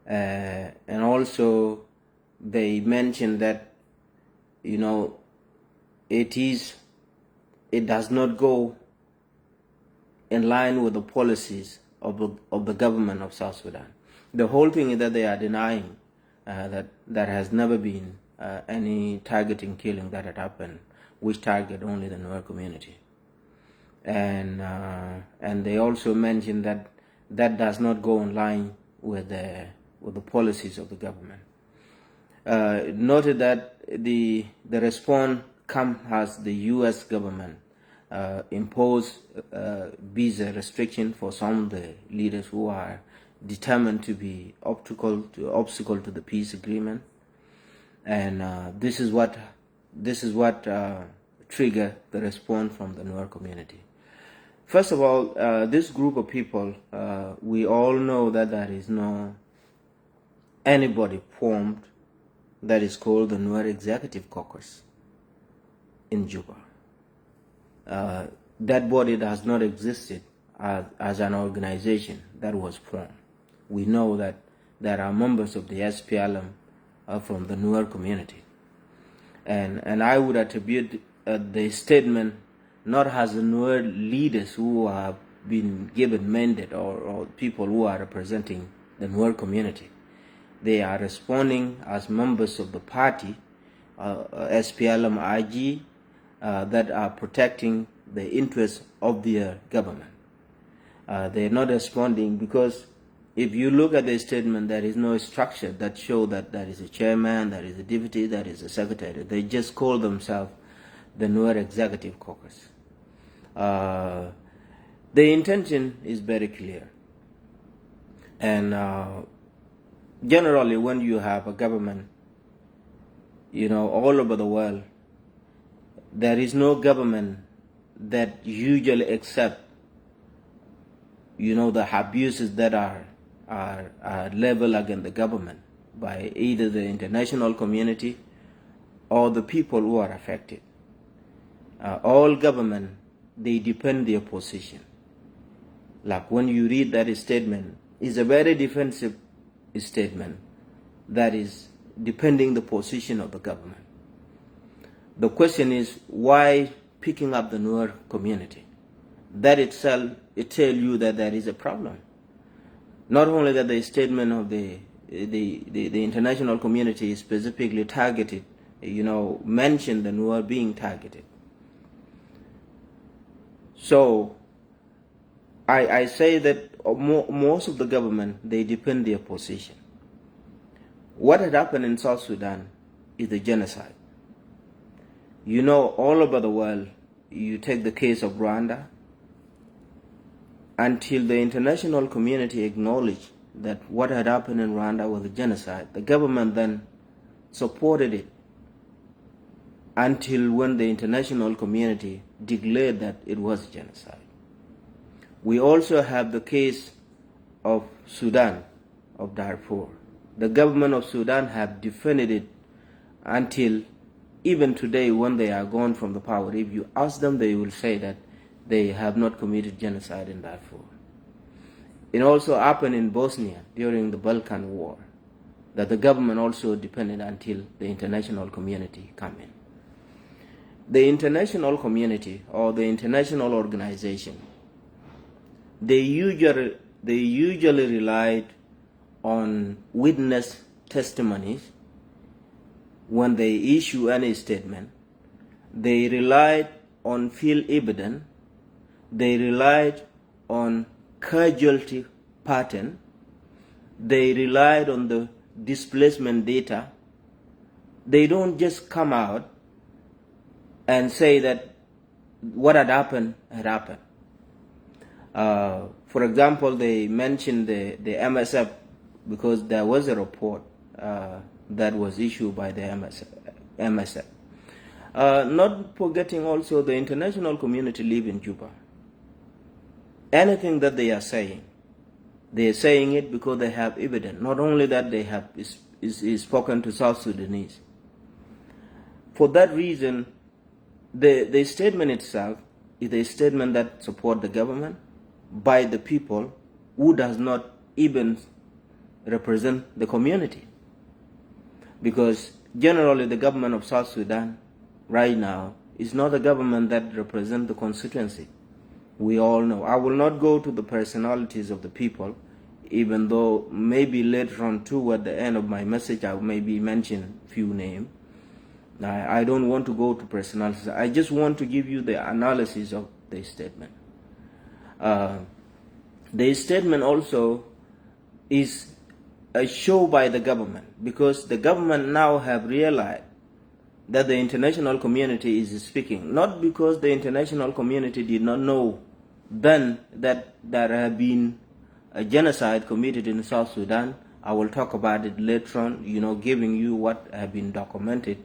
And also they mentioned that, it does not go in line with the policies of the government of South Sudan. The whole thing is that they are denying that there has never been any targeting killing that had happened, which target only the Nuer community. And they also mentioned that that does not go in line with the policies of the government. Noted that the response comes as the U.S. government impose visa restriction for some of the leaders who are determined to be obstacle to the peace agreement, and this is what triggered the response from the Nuer community. First of all, this group of people, we all know that there is no anybody formed that is called the Nuer Executive Caucus in Juba. That body does not exist as an organization that was formed. We know that there are members of the SPLM from the Nuer community. And I would attribute the statement not as the Nuer leaders who have been given mandate or people who are representing the Nuer community. They are responding as members of the party, SPLM-IG, that are protecting the interests of their government. They are not responding because if you look at the statement, there is no structure that shows that there is a chairman, there is a deputy, there is a secretary. They just call themselves the Nuer Executive Caucus. The intention is very clear. And generally, when you have a government, all over the world, there is no government that usually accept, the abuses that are leveled against the government by either the international community or the people who are affected. All government, they defend their position. Like when you read that statement, it's a very defensive statement that is defending the position of the government. The question is, why picking up the Nuer community? That itself, it tells you that there is a problem. Not only that the statement of the international community is specifically targeted, mentioned the Nuer being targeted. So I say that most of the government, they defend their position. What had happened in South Sudan is the genocide. All over the world, you take the case of Rwanda, until the international community acknowledged that what had happened in Rwanda was a genocide, the government then supported it until when the international community declared that it was genocide. We also have the case of Sudan, of Darfur. The government of Sudan have defended it until even today when they are gone from the power. If you ask them, they will say that they have not committed genocide in Darfur. It also happened in Bosnia during the Balkan War, that the government also defended until the international community come in. The international community or the international organization, they usually relied on witness testimonies when they issue any statement. They relied on field evidence. They relied on casualty pattern. They relied on the displacement data. They don't just come out and say that what had happened had happened. For example, they mentioned the MSF because there was a report that was issued by the MSF. Not forgetting also the international community live in Juba. Anything that they are saying it because they have evidence. Not only that, they have is spoken to South Sudanese. For that reason, the statement itself is a statement that supports the government by the people who does not even represent the community. Because generally the government of South Sudan right now is not a government that represents the constituency. We all know. I will not go to the personalities of the people, even though maybe later on too at the end of my message I will maybe mention few names. I don't want to go to personalities. I just want to give you the analysis of the statement. The statement also is a show by the government, because the government now have realized that the international community is speaking, not because the international community did not know then that there have been a genocide committed in South Sudan. I will talk about it later on, giving you what have been documented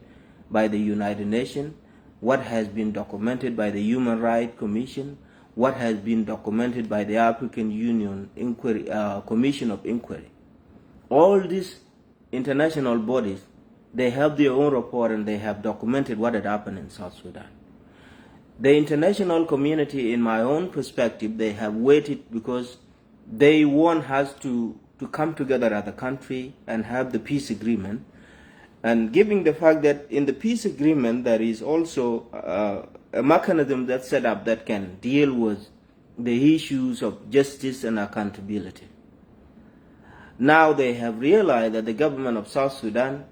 by the United Nations, what has been documented by the Human Rights Commission, what has been documented by the African Union Commission of Inquiry. All these international bodies, they have their own report and they have documented what had happened in South Sudan. The international community, in my own perspective, they have waited because they want us to come together as a country and have the peace agreement. And given the fact that in the peace agreement there is also a mechanism that's set up that can deal with the issues of justice and accountability. Now they have realized that the government of South Sudan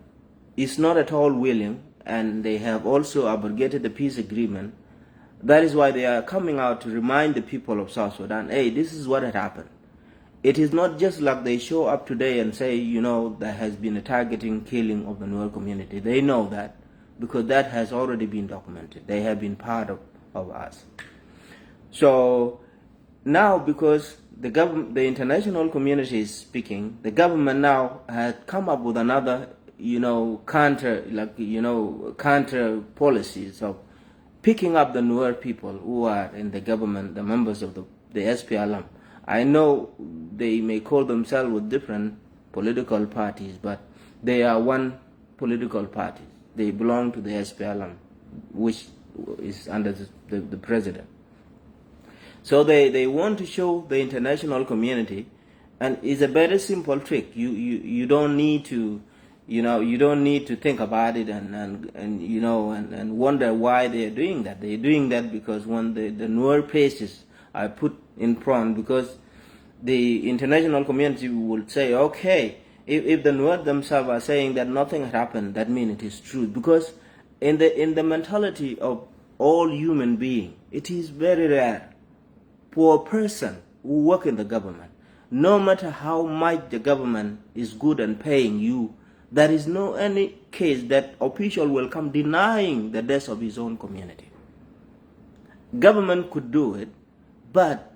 is not at all willing, and they have also abrogated the peace agreement. That is why they are coming out to remind the people of South Sudan, hey, this is what had happened. It is not just like they show up today and say, there has been a targeting killing of the Nuer community. They know that because that has already been documented. They have been part of us. So now, because the international community is speaking, the government now has come up with another, counter policies of picking up the Nuer people who are in the government, the members of the SPLM. I know they may call themselves with different political parties, but they are one political party. They belong to the SPLM, which is under the president. So they want to show the international community, and it's a very simple trick. You don't need to, you don't need to think about it and wonder why they are doing that. They are doing that because when the Nuer places are put in front, because the international community will say, okay, if the Nuer themselves are saying that nothing happened, that means it is true. Because in the mentality of all human beings, it is very rare for a person who work in the government, no matter how much the government is good and paying you, there is no any case that official will come denying the death of his own community. Government could do it, but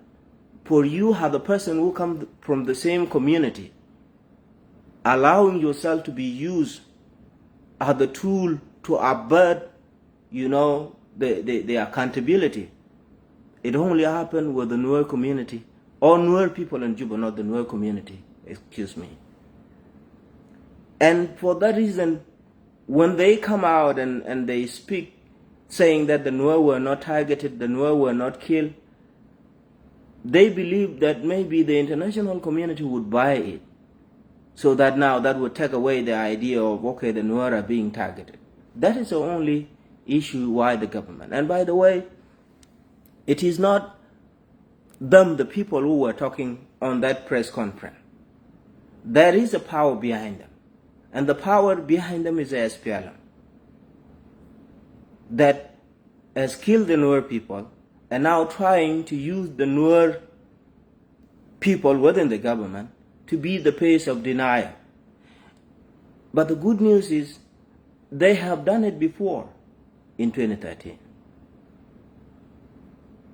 for you have a person who comes from the same community, allowing yourself to be used as the tool to avert, the accountability. It only happened with the Nuer community, or Nuer people in Juba, not the Nuer community, excuse me. And for that reason, when they come out and they speak, saying that the Nuer were not targeted, the Nuer were not killed, they believe that maybe the international community would buy it. So that now that would take away the idea of, okay, the Nuer are being targeted. That is the only issue why the government. And by the way, it is not them, the people who were talking on that press conference. There is a power behind them. And the power behind them is the SPLM that has killed the Nuer people and now trying to use the Nuer people within the government to be the face of denial. But the good news is they have done it before in 2013.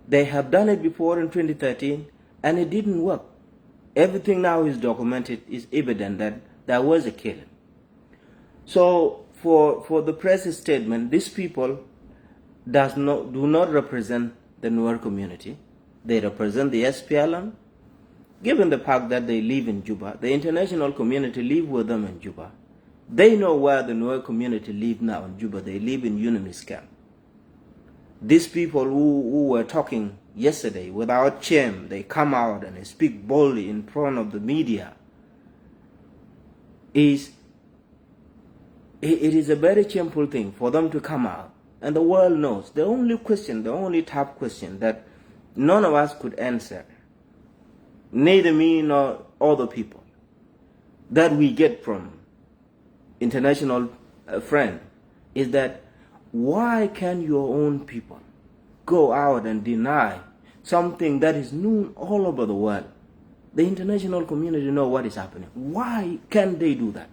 They have done it before in 2013 and it didn't work. Everything now is documented, is evident that there was a killing. So for the press statement, these people do not represent the Nuer community. They represent the SPLM. Given the fact that they live in Juba, the international community live with them in Juba. They know where the Nuer community live now in Juba. They live in Unionist camp. These people who were talking yesterday without shame, they come out and they speak boldly in front of the media. is it is a very shameful thing for them to come out. And the world knows. The only question, the only tough question that none of us could answer, neither me nor other people, that we get from international friend, is that why can your own people go out and deny something that is known all over the world? The international community know what is happening. Why can't they do that?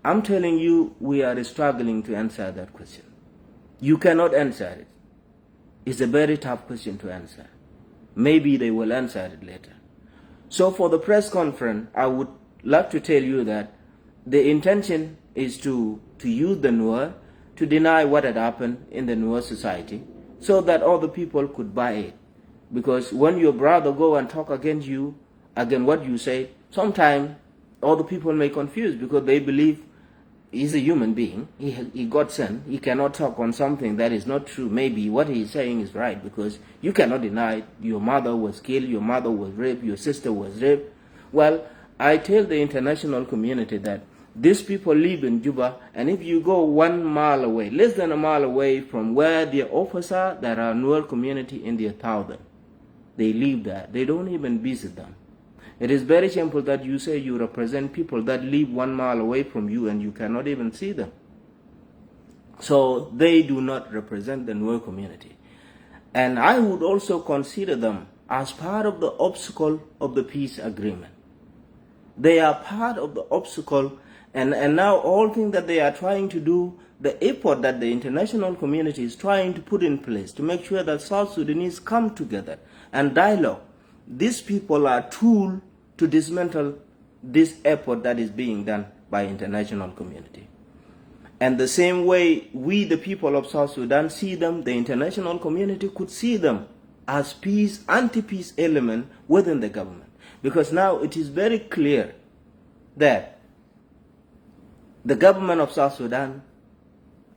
I'm telling you, we are struggling to answer that question. You cannot answer it. It's a very tough question to answer. Maybe they will answer it later. So for the press conference, I would like to tell you that the intention is to use the Nuer to deny what had happened in the Nuer society so that other people could buy it. Because when your brother go and talk against you, against what you say, sometimes other people may confuse because they believe he's a human being. He got sent. He cannot talk on something that is not true. Maybe what he's saying is right because you cannot deny it. Your mother was killed. Your mother was raped. Your sister was raped. Well, I tell the international community that these people live in Juba, and if you go 1 mile away, less than a mile away from where their officer, there are Nuer community in their thousand. They live there. They don't even visit them. It is very shameful that you say you represent people that live 1 mile away from you and you cannot even see them. So they do not represent the Nuer community. And I would also consider them as part of the obstacle of the peace agreement. They are part of the obstacle, and now all things that they are trying to do, the effort that the international community is trying to put in place to make sure that South Sudanese come together and dialogue. These people are tools to dismantle this effort that is being done by international community. And the same way we, the people of South Sudan, see them, the international community could see them as peace, anti-peace element within the government. Because now it is very clear that the government of South Sudan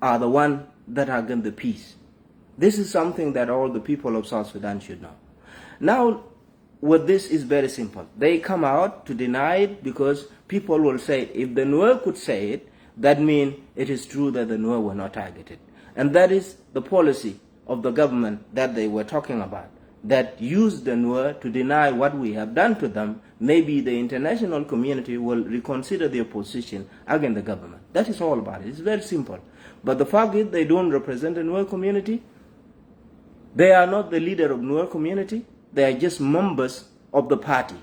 are the ones that are against the peace. This is something that all the people of South Sudan should know. Now, what this is very simple. They come out to deny it because people will say, if the Nuer could say it, that means it is true that the Nuer were not targeted. And that is the policy of the government that they were talking about, that used the Nuer to deny what we have done to them. Maybe the international community will reconsider their position against the government. That is all about it. It's very simple. But the fact is they don't represent the Nuer community. They are not the leader of Nuer community. They are just members of the party.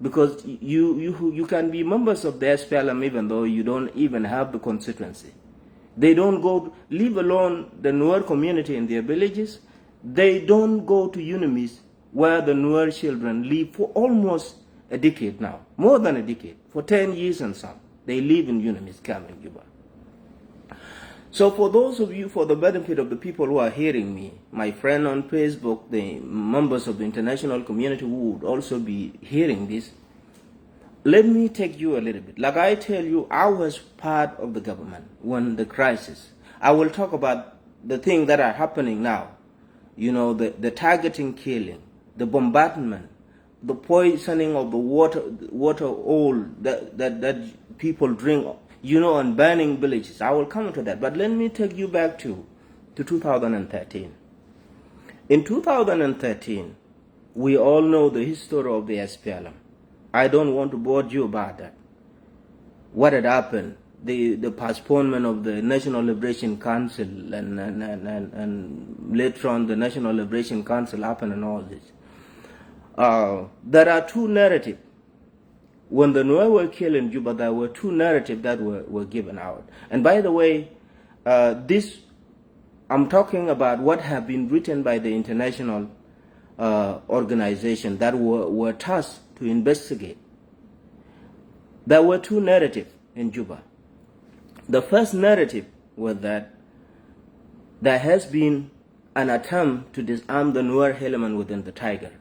Because you can be members of the SPLM even though you don't even have the constituency. They don't go, leave alone the Nuer community in their villages. They don't go to Unamis where the Nuer children live for almost a decade now. More than a decade. For 10 years and some. They live in Unamis camp in Juba. So for those of you, for the benefit of the people who are hearing me, my friend on Facebook, the members of the international community who would also be hearing this, let me take you a little bit. Like I tell you, I was part of the government when the crisis. I will talk about the things that are happening now. You know, the targeting killing, the bombardment, the poisoning of the water all that people drink, you know, and burning villages. I will come to that. But let me take you back to 2013. In 2013, we all know the history of the SPLM. I don't want to bore you about that. What had happened, the postponement of the National Liberation Council and later on the National Liberation Council happened and all this. There are two narratives. When the Nuer were killed in Juba, there were two narratives that were given out. And by the way, I'm talking about what have been written by the international organization that were tasked to investigate. There were two narratives in Juba. The first narrative was that there has been an attempt to disarm the Nuer element within the Tiger.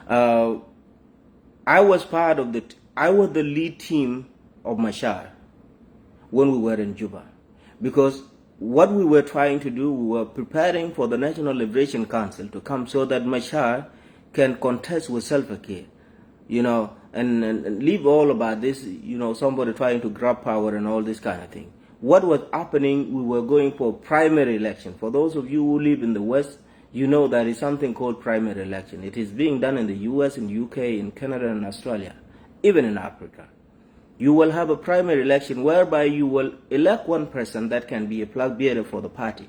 I was the lead team of Machar when we were in Juba, because what we were trying to do, we were preparing for the National Liberation Council to come so that Machar can contest with Salva Kiir, you know, and leave all about this, somebody trying to grab power and all this kind of thing. What was happening, we were going for primary election. For those of you who live in the West, you know there is something called primary election. It is being done in the US, in UK, in Canada, and Australia, even in Africa. You will have a primary election whereby you will elect one person that can be a flag bearer for the party.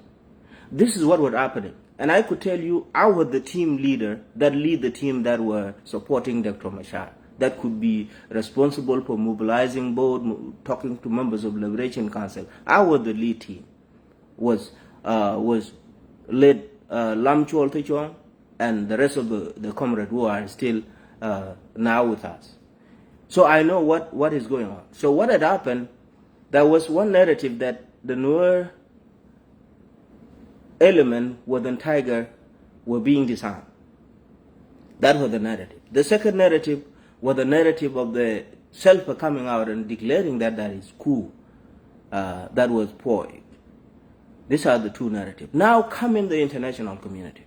This is what was happening. And I could tell you, I was the team leader that lead the team that were supporting Dr. Machar, that could be responsible for mobilizing board, talking to members of Liberation Council. I was the lead team. Was led Lam Chol Techong and the rest of the comrades who are still now with us. So I know what is going on. So what had happened, there was one narrative that the Nuer element within Tiger were being disarmed. That was the narrative. The second narrative was the narrative of the Selpa coming out and declaring that that is coup, that was poised. These are the two narratives. Now come in the international community.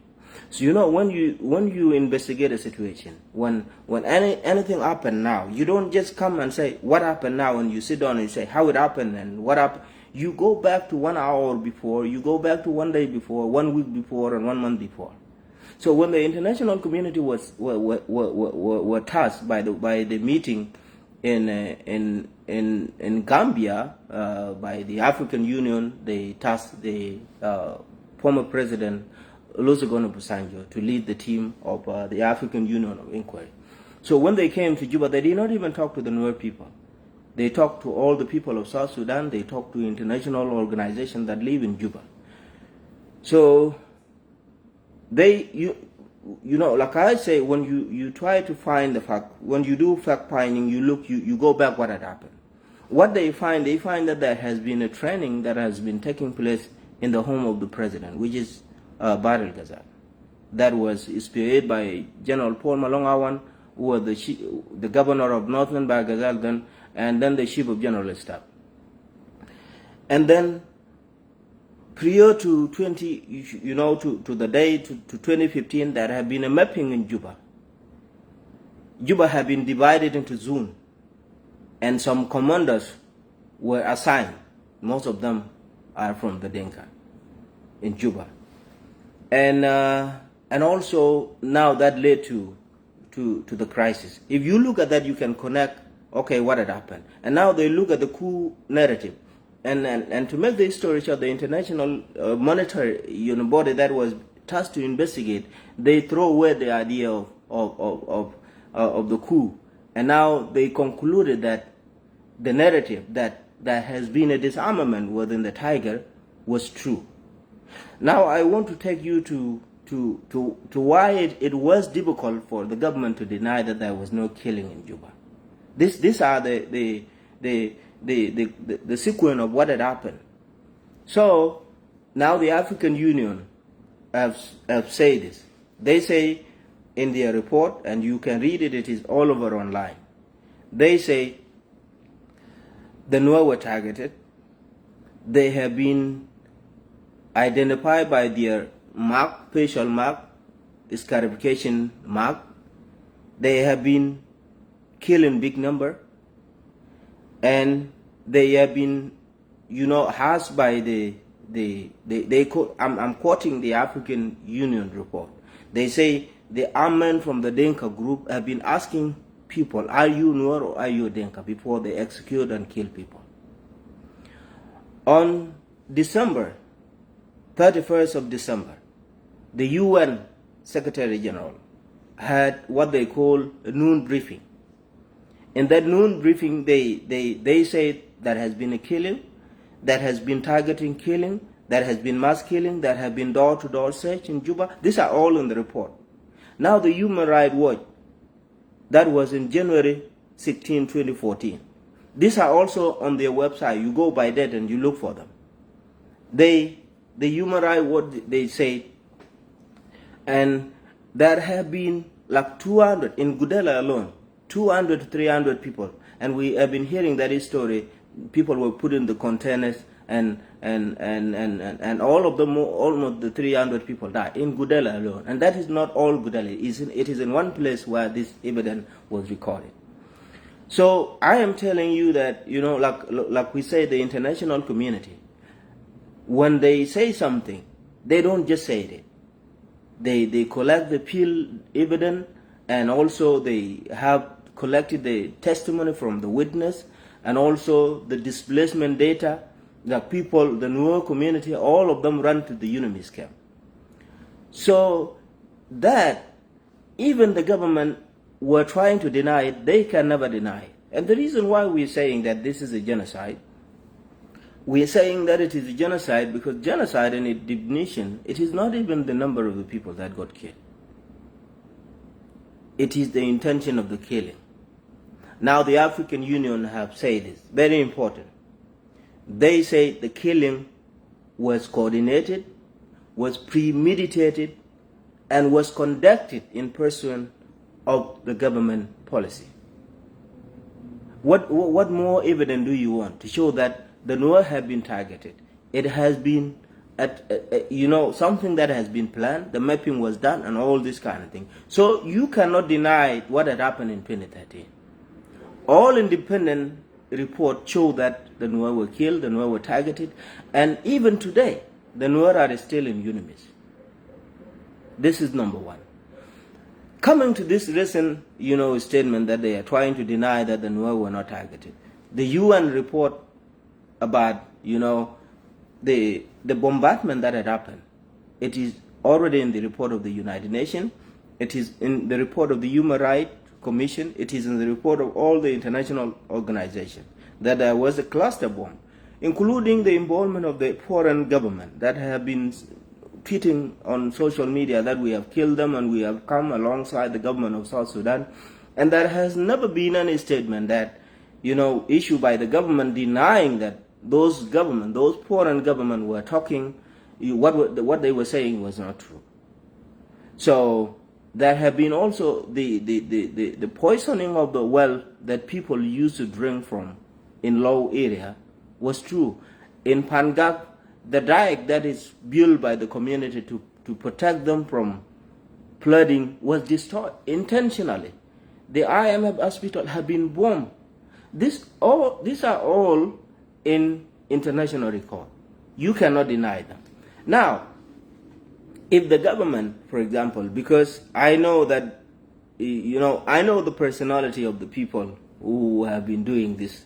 So when you investigate a situation, when anything happened now, you don't just come and say what happened now, and you sit down and you say how it happened and what happened. You go back to 1 hour before, you go back to 1 day before, 1 week before, and 1 month before. So when the international community were tasked by the meeting in Gambia by the African Union, they tasked the former president Olusegun Obasanjo to lead the team of the African Union of Inquiry. So when they came to Juba, they did not even talk to the Nuer people. They talked to all the people of South Sudan. They talked to international organizations that live in Juba. So like I say, when you try to find the fact, when you do fact finding, you go back what had happened. What they find that there has been a training that has been taking place in the home of the president, which is Bahr el Ghazal. That was spearheaded by General Paul Malong Awan, who was the governor of Northern Bahr el Ghazal then, and then the chief of general staff. And then prior to to the day to 2015, there had been a mapping in Juba. Juba had been divided into zones, and some commanders were assigned. Most of them are from the Dinka in Juba, and also now that led to the crisis. If you look at that, you can connect. Okay, what had happened? And now they look at the coup narrative. And to make the story short, the international monetary body that was tasked to investigate, they throw away the idea of the coup. And now they concluded that the narrative that there has been a disarmament within the Tiger was true. Now I want to take you to why it was difficult for the government to deny that there was no killing in Juba. These are the sequence of what had happened. So now the African Union have said this. They say in their report, and you can read it, it is all over online. They say the Nuer were targeted. They have been identified by their mark, facial mark, scarification mark. They have been killed in big number, and they have been, harassed by I'm quoting the African Union report. They say the armed men from the Dinka group have been asking people, are you Nuer or are you Dinka, before they execute and kill people. On December 31st of December, the UN Secretary General had what they call a noon briefing. In that noon briefing, they said there has been a killing, that has been targeting killing, there has been mass killing, there have been door-to-door search in Juba. These are all in the report. Now the Human Rights Watch, that was in January 16, 2014. These are also on their website. You go by that and you look for them. The Human Rights Watch, they say, and there have been like 200 in Gudela alone, 200 to 300 people, and we have been hearing that story. People were put in the containers, and all of them, almost the 300 people died in Gudela alone. And that is not all Gudela. It is in one place where this evidence was recorded. So I am telling you that, like we say, the international community, when they say something, they don't just say it. They collect the field evidence, and also they have collected the testimony from the witness, and also the displacement data. The people, the Nuer community, all of them run to the UNIMIS camp. So that even the government were trying to deny it, they can never deny it. And the reason why we're saying that this is a genocide, we are saying that it is a genocide because genocide in its definition, it is not even the number of the people that got killed. It is the intention of the killing. Now the African Union have said this, very important. They say the killing was coordinated, was premeditated, and was conducted in pursuance of the government policy. What more evidence do you want to show that the Nuer have been targeted? It has been, something that has been planned, the mapping was done, and all this kind of thing. So you cannot deny what had happened in 2013. All independent reports show that the Nuer were killed, the Nuer were targeted, and even today, the Nuer are still in UNIMIS. This is number one. Coming to this recent, statement that they are trying to deny that the Nuer were not targeted. The UN report about, the bombardment that had happened, it is already in the report of the United Nations. It is in the report of the Human Rights Commission. It is in the report of all the international organizations that there was a cluster bomb, including the involvement of the foreign government that have been tweeting on social media that we have killed them and we have come alongside the government of South Sudan. And there has never been any statement that, issued by the government denying that those foreign government were talking, what they were saying was not true. So there have been also the poisoning of the well that people used to drink from in low area was true. In Pangak, the dike that is built by the community to protect them from flooding was destroyed intentionally. The IMF hospital have been bombed. These are all in international record. You cannot deny them. Now, if the government, for example, because I know that, I know the personality of the people who have been doing this,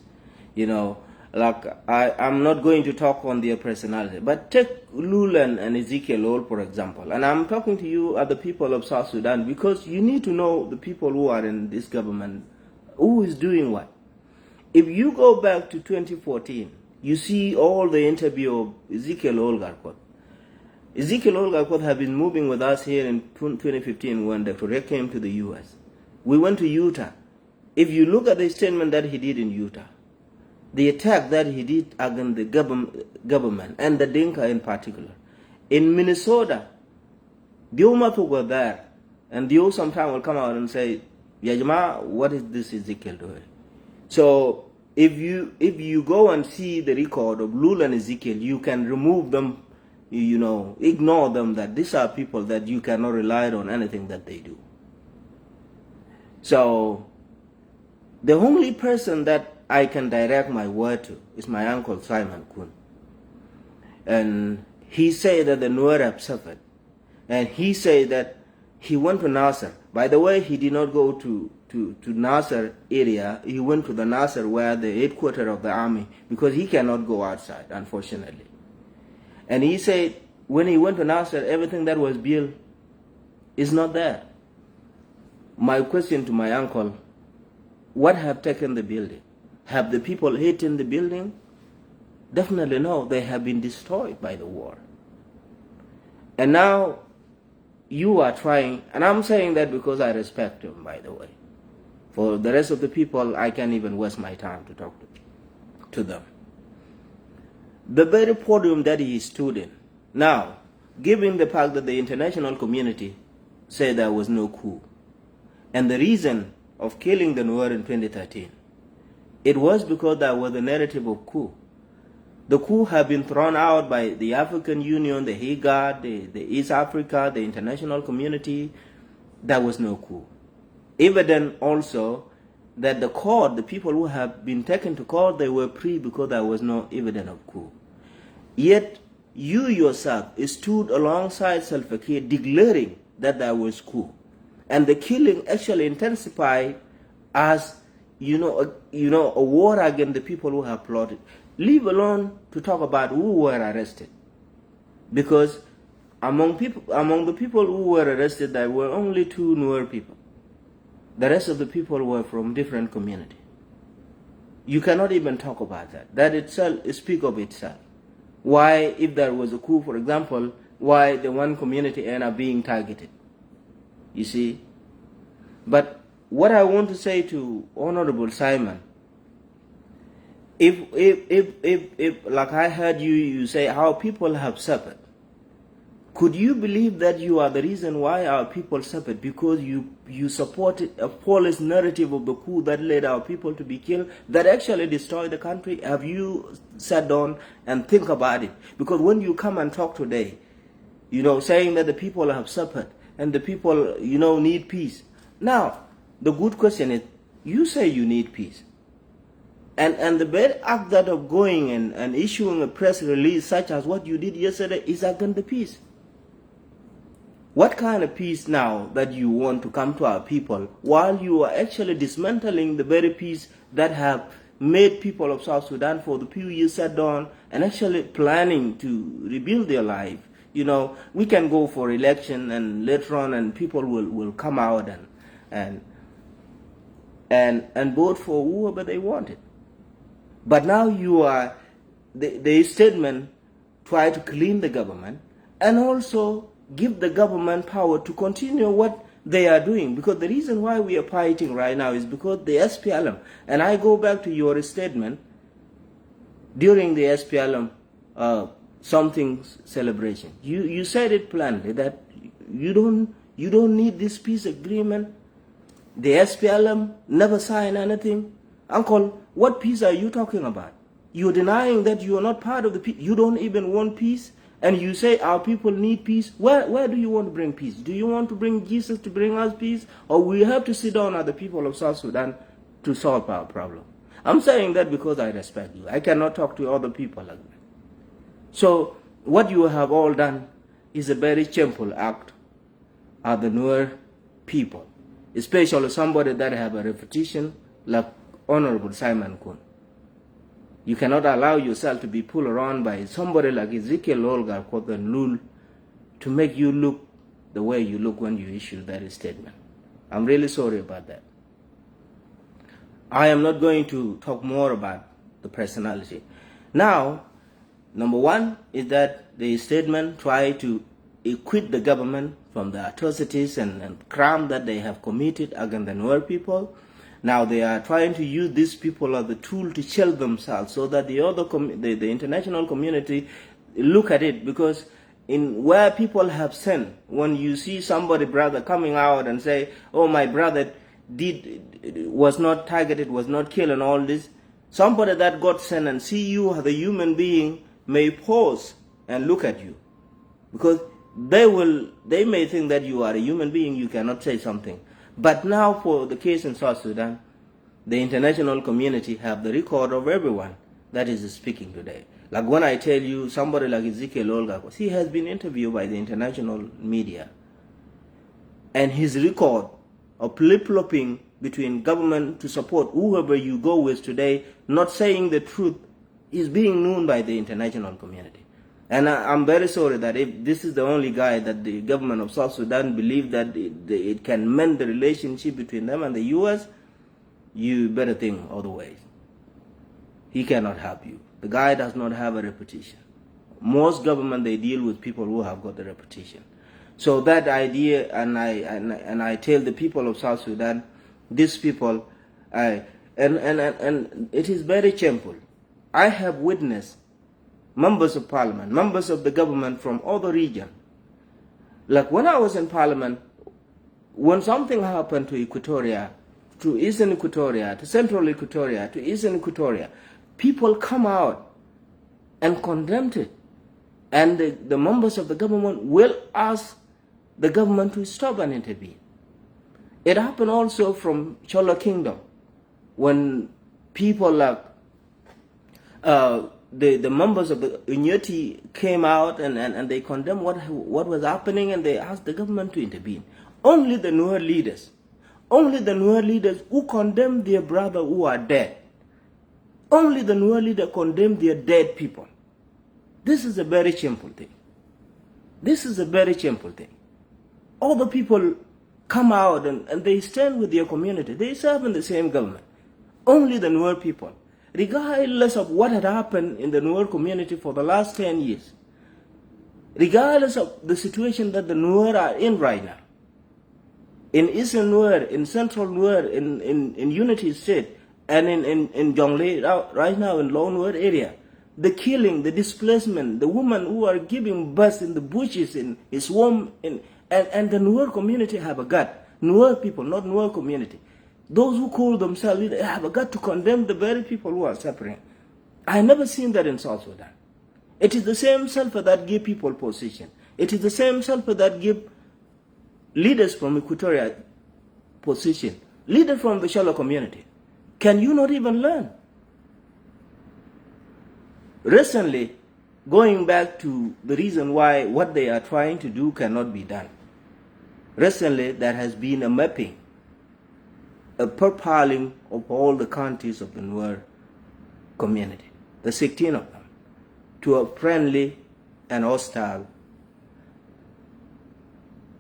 I'm not going to talk on their personality, but take Lulan and Ezekiel Ol, for example. And I'm talking to you as the people of South Sudan because you need to know the people who are in this government, who is doing what. If you go back to 2014, you see all the interview of Ezekiel Olgarkot. Ezekiel Olgarkot have been moving with us here in 2015 when Dr. Rick came to the U.S. We went to Utah. If you look at the statement that he did in Utah, the attack that he did against the government and the Dinka in particular. In Minnesota, the Umapu were there, and the sometime will come out and say, Yajama, what is this Ezekiel doing? So if you go and see the record of Lul and Ezekiel, you can remove them, ignore them, that these are people that you cannot rely on anything that they do. So the only person that I can direct my word to is my uncle Simon Kun. And he said that the Nuer have suffered. And he said that he went to Nasser. By the way, he did not go to Nasser area. He went to the Nasser where the headquarters of the army, because he cannot go outside, unfortunately. And he said when he went to Nasser, everything that was built is not there. My question to my uncle, what have taken the building? Have the people hidden the building? Definitely no. They have been destroyed by the war. And now you are trying, and I'm saying that because I respect him, by the way. For the rest of the people, I can't even waste my time to talk to them. The very podium that he stood in. Now, given the fact that the international community said there was no coup, and the reason of killing the Nuer in 2013, it was because there was a narrative of coup. The coup had been thrown out by the African Union, the IGAD, the East Africa, the international community. There was no coup. Evident also that the court, the people who have been taken to court, they were free because there was no evidence of coup. Yet you yourself stood alongside Salva Kiir declaring that there was coup. And the killing actually intensified as, a war against the people who have plotted. Leave alone to talk about who were arrested. Because among the people who were arrested, there were only 2 Nuer people. The rest of the people were from different communities. You cannot even talk about that. That itself speaks of itself. Why, if there was a coup, for example, why the one community ended up being targeted? You see? But what I want to say to Honorable Simon, if like I heard you say how people have suffered, could you believe that you are the reason why our people suffered? Because you supported a false narrative of the coup that led our people to be killed, that actually destroyed the country? Have you sat down and think about it? Because when you come and talk today, saying that the people have suffered and the people, need peace. Now, the good question is, you say you need peace. And the very act that of going and issuing a press release such as what you did yesterday is against the peace. What kind of peace now that you want to come to our people while you are actually dismantling the very peace that have made people of South Sudan for the few years sat down and actually planning to rebuild their life? We can go for election and later on and people will come out and vote for whoever they wanted. But now you are, the statement try to clean the government and also give the government power to continue what they are doing. Because the reason why we are fighting right now is because the SPLM, and I go back to your statement during the SPLM something celebration. You said it plainly that you don't need this peace agreement. The SPLM never signed anything. Uncle, what peace are you talking about? You're denying that you are not part of the peace. You don't even want peace. And you say our people need peace. Where do you want to bring peace? Do you want to bring Jesus to bring us peace? Or we have to sit down as the people of South Sudan to solve our problem? I'm saying that because I respect you. I cannot talk to other people like that. So what you have all done is a very shameful act of the Nuer people, especially somebody that have a reputation like Honorable Simon Kun. You cannot allow yourself to be pulled around by somebody like Ezekiel Olga and Lul to make you look the way you look when you issue that statement. I'm really sorry about that. I am not going to talk more about the personality. Now, number one is that the statement tried to acquit the government from the atrocities and crime that they have committed against the Nuer people. Now they are trying to use these people as the tool to shield themselves so that the international community look at it, because in where people have sinned, when you see somebody brother coming out and say, oh, my brother was not targeted, was not killed and all this, somebody that got sent and see you as a human being may pause and look at you, because they may think that you are a human being, you cannot say something. But now for the case in South Sudan, the international community have the record of everyone that is speaking today. Like when I tell you somebody like Ezekiel Olga, he has been interviewed by the international media. And his record of flip-flopping between government to support whoever you go with today, not saying the truth, is being known by the international community. And I'm very sorry that if this is the only guy that the government of South Sudan believe that it can mend the relationship between them and the U.S., you better think otherwise. He cannot help you. The guy does not have a reputation. Most government, they deal with people who have got the reputation. So that idea, and I tell the people of South Sudan, these people, and it is very shameful. I have witnessed members of parliament, members of the government from other regions. Like when I was in parliament, when something happened to Equatoria, to Eastern Equatoria, to Central Equatoria, to Eastern Equatoria, people come out and condemn it. And the members of the government will ask the government to stop and intervene. It happened also from Chola Kingdom. when people like the members of the Unity came out and they condemned what was happening, and they asked the government to intervene. Only the Nuer leaders who condemned their brother who are dead, only the Nuer leader condemned their dead people. This is a very shameful thing. This is a very shameful thing. All the people come out and they stand with their community. They serve in the same government. Only the Nuer people, regardless of what had happened in the Nuer community for the last 10 years, regardless of the situation that the Nuer are in right now, in Eastern Nuer, in Central Nuer, in Unity State, and in Jonglei, right now in Low Nuer area, the killing, the displacement, the women who are giving birth in the bushes, in swamp, and the Nuer community have a gut. Nuer people, not Nuer community. Those who call themselves leaders have a gut to condemn the very people who are suffering. I never seen that in South Sudan. It is the same sulfur that give people position. It is the same sulfur that give leaders from Equatorial position, leaders from the shallow community. Can you not even learn? Recently, going back to the reason why what they are trying to do cannot be done. Recently, there has been a mapping, a profiling of all the counties of the Nuer community, the 16 of them, to a friendly and hostile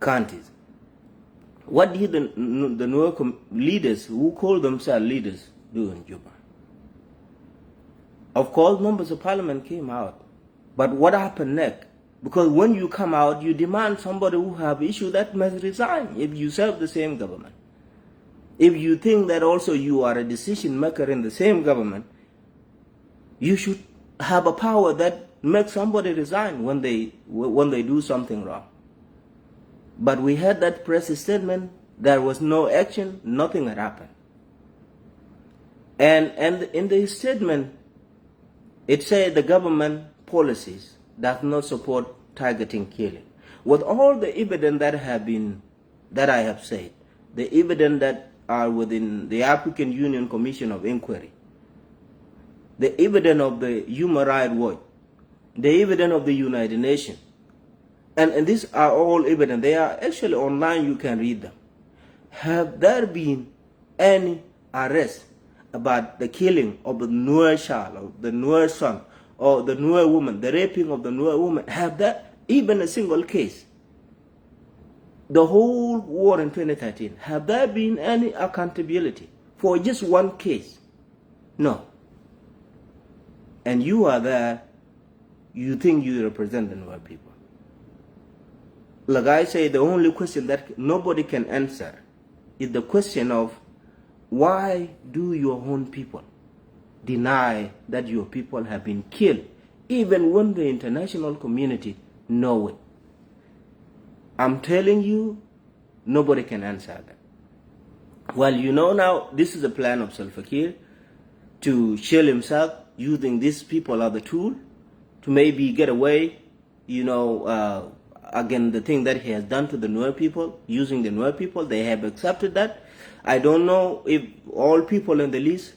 counties. What did the Nuer leaders who call themselves leaders do in Juba? Of course, members of parliament came out. But what happened next? Because when you come out, you demand somebody who have issues that must resign if you serve the same government. If you think that also you are a decision maker in the same government, you should have a power that makes somebody resign when they do something wrong. But we had that press statement, there was no action, nothing had happened. And in the statement, it said the government policies does not support targeting killing. With all the evidence that I have said, the evidence that are within the African Union Commission of Inquiry, the evidence of the Human Rights Watch, the evidence of the United Nations, and these are all evidence. They are actually online, you can read them. Have there been any arrest about the killing of the Nuer child, or the Nuer son, or the Nuer woman, the raping of the Nuer woman? Have there even a single case? The whole war in 2013, have there been any accountability for just one case? No. And you are there, you think you represent the Nuer people. Like I say, the only question that nobody can answer is the question of why do your own people deny that your people have been killed, even when the international community know it? I'm telling you, nobody can answer that. Well, you know now, this is a plan of Salva Kiir to shield himself, using these people as a tool to maybe get away, again, the thing that he has done to the Nuer people, using the Nuer people. They have accepted that. I don't know if all people in the list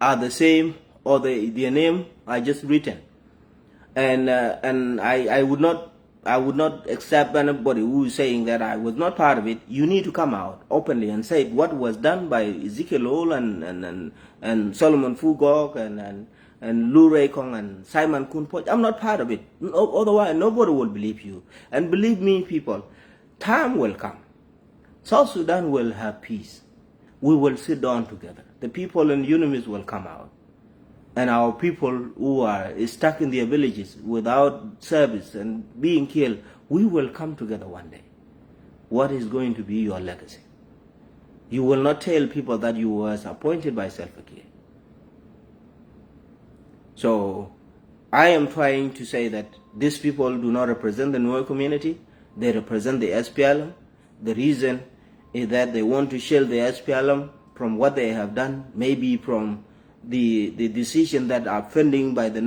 are the same or their name are just written. And I would not accept anybody who is saying that I was not part of it. You need to come out openly and say what was done by Ezekiel Ol and Solomon Fugok and Lou Ray Kong and Simon Kunpoch. I'm not part of it. Otherwise, nobody will believe you. And believe me, people, time will come. South Sudan will have peace. We will sit down together. The people in Junubin will come out. And our people who are stuck in their villages without service and being killed, we will come together one day. What is going to be your legacy? You will not tell people that you were appointed by Salva Kiir. So I am trying to say that these people do not represent the Nuer community. They represent the SPLM. The reason is that they want to shield the SPLM from what they have done, maybe from the decision that are funding by the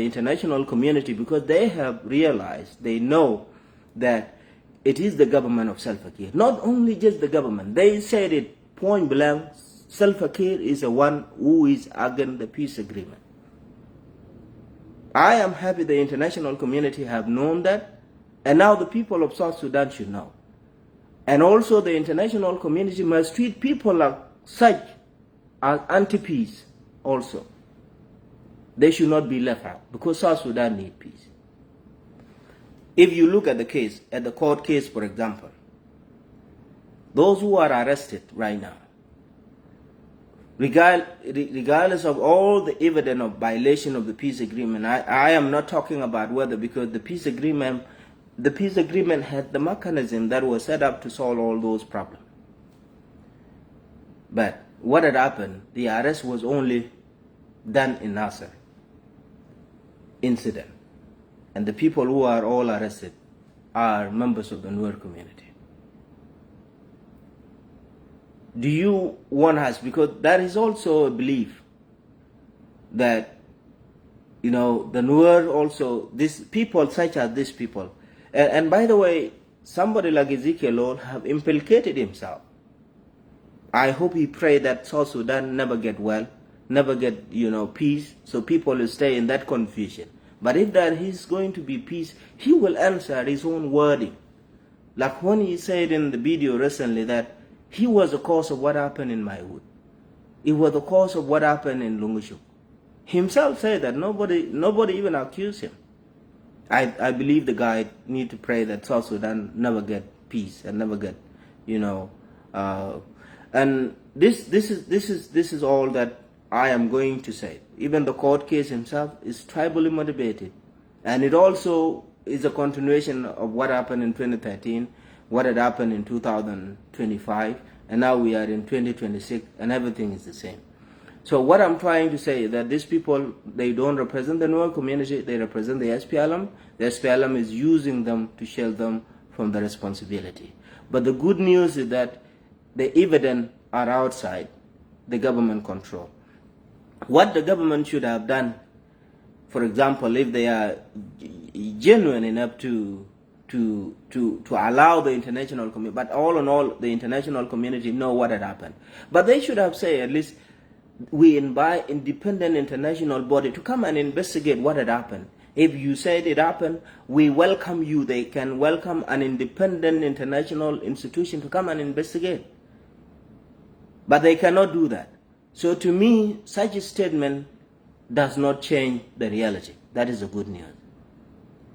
international community, because they have realized, they know that it is the government of Salva Kiir. Not only just the government. They said it point blank Salva Kiir is the one who is against the peace agreement. I am happy the international community have known that, and now the people of South Sudan should know. And also the international community must treat people like such as anti-peace also. They should not be left out because South Sudan needs peace. If you look at the case, at the court case, for example, those who are arrested right now, regardless of all the evidence of violation of the peace agreement, I am not talking about whether, because the peace agreement had the mechanism that was set up to solve all those problems. But what had happened, the arrest was only done in Nasser incident. And the people who are all arrested are members of the Nuer community. Do you want us, because that is also a belief that, the Nuer also, these people such as these people, and by the way, somebody like Ezekiel Lord have implicated himself. I hope he prayed that South Sudan never get well, never get, peace, so people will stay in that confusion. But if there is going to be peace, he will answer his own wording. Like when he said in the video recently that he was the cause of what happened in Maiwood. He was the cause of what happened in Lungushu. Himself said that nobody even accused him. I believe the guy need to pray that South Sudan never get peace and never get, and this is all that I am going to say. Even the court case himself is tribally motivated, and it also is a continuation of what happened in 2013, what had happened in 2025, and now we are in 2026, and everything is the same. So what I'm trying to say is that these people, they don't represent the Nuer community, they represent the SPLM. The SPLM is using them to shield them from the responsibility. But the good news is that the evidence are outside the government control. What the government should have done, for example, if they are genuine enough to allow the international community, but all in all, the international community know what had happened. But they should have said, at least, we invite independent international body to come and investigate what had happened. If you said it happened, we welcome you. They can welcome an independent international institution to come and investigate. But they cannot do that. So to me, such a statement does not change the reality. That is the good news.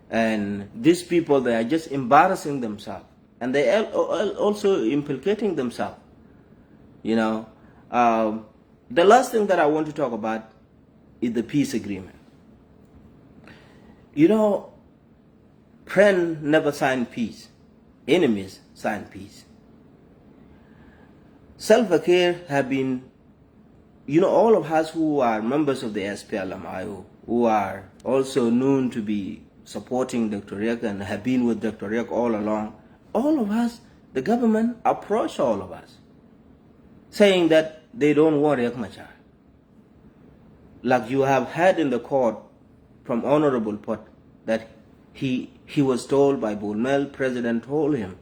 And these people, they are just embarrassing themselves. And they are also implicating themselves. The last thing that I want to talk about is the peace agreement. Friends never sign peace. Enemies sign peace. Salva Kiir have been, all of us who are members of the SPLM-IO, who are also known to be supporting Dr. Riek and have been with Dr. Riek all along, all of us, the government approached all of us, saying that they don't want Riek Machar. Like you have heard in the court from Honorable Pot that he was told by Bulmel, President told him.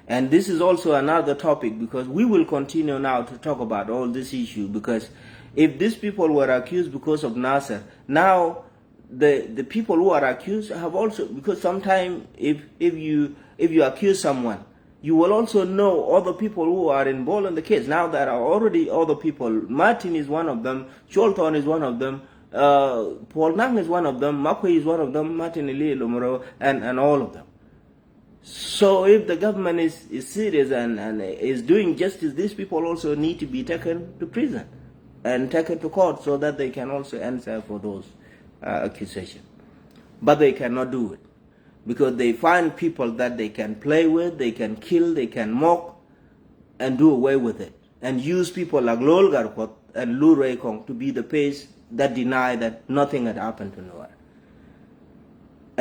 And this is also another topic, because we will continue now to talk about all this issue, because if these people were accused because of Nasser, now the people who are accused have also, because sometimes if you accuse someone, you will also know other people who are involved in the case. Now there are already other people. Martin is one of them. Cholton is one of them. Paul Nang is one of them. Makwe is one of them. Martin Eli Lomoro and all of them. So if the government is serious and is doing justice, these people also need to be taken to prison and taken to court so that they can also answer for those accusations. But they cannot do it, because they find people that they can play with, they can kill, they can mock, and do away with it. And use people like Lol Garkot and Lu Ray Kong to be the face that deny that nothing had happened to Noah.